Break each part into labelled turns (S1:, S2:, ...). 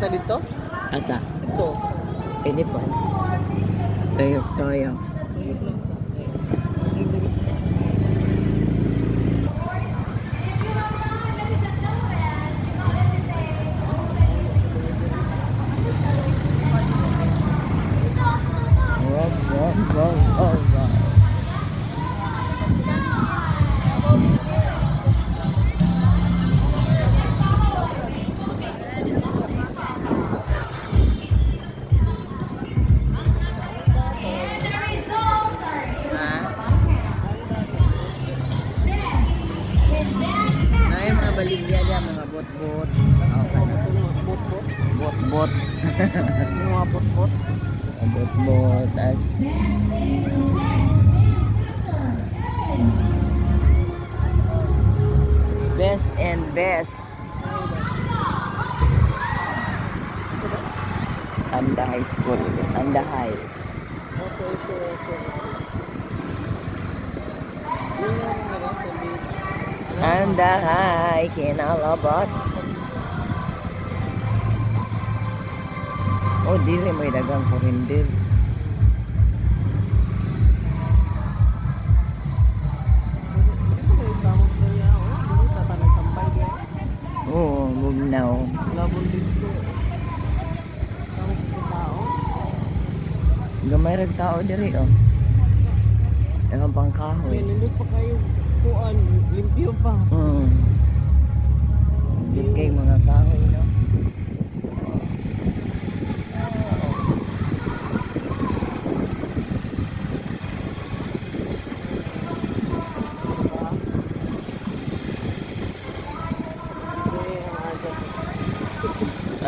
S1: sa dito?
S2: Asa?
S1: Ito.
S2: Pwede po. Toyo, toyo. Wow, wow, wow, wow, wow. Ay, mga baligya niya, mga bot-bot. Okay.
S1: Bot-bot.
S2: Bot-bot.
S1: Mga bot-bot.
S2: Bot-bot. As best and best. Anda High School. Anda High. Anda High. Kinalabots. Oh, dili may dagang kurindil. Oo, bugnaw.
S1: Labon dito.
S2: Gamay rag tao diri oh. Ang pangkahoy.
S1: Hindi pa kayo kuan, limpyo pa.
S2: Dili kay mga kahoy no.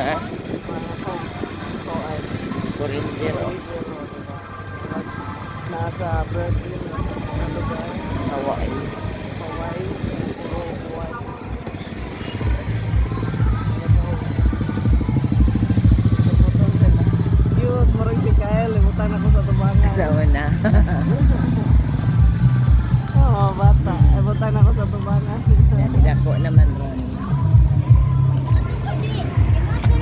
S2: Ah, Ranger oh.
S1: Nasa Brazil,
S2: Hawaii.
S1: Hawaii, Uruguay. Cute, murag si Kyle, limutan ako sa tubangan.
S2: Sa una.
S1: Oo, bata, limutan ako sa tubangan.
S2: Yan, dako naman ron.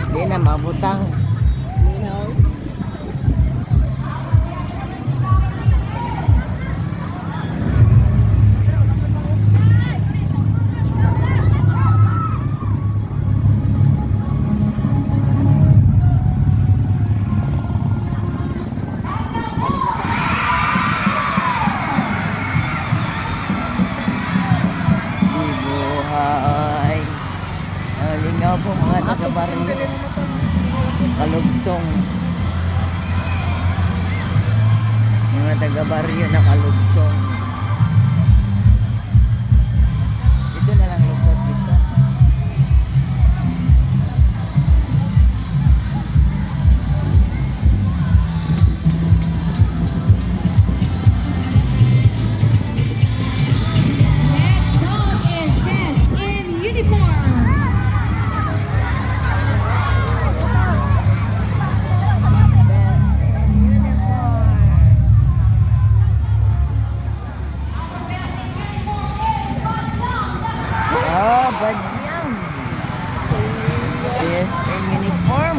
S2: Di na mabutang.
S1: Linaw.
S2: Buhay. Lingaw po mga taga-baryo. Kalugsong. Mga taga-baryo na kalugsong. Ito na lang lusot dito.
S3: Next song is Best in Uniform.
S2: Ah, badyang. Yes, in uniform.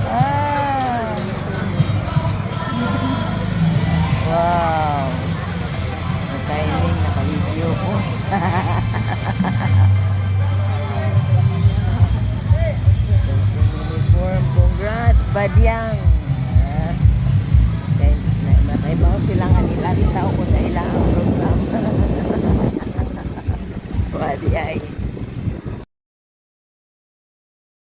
S2: Ah. Wow. Na-timing, naka-video ko. Uniform, congrats, badyang.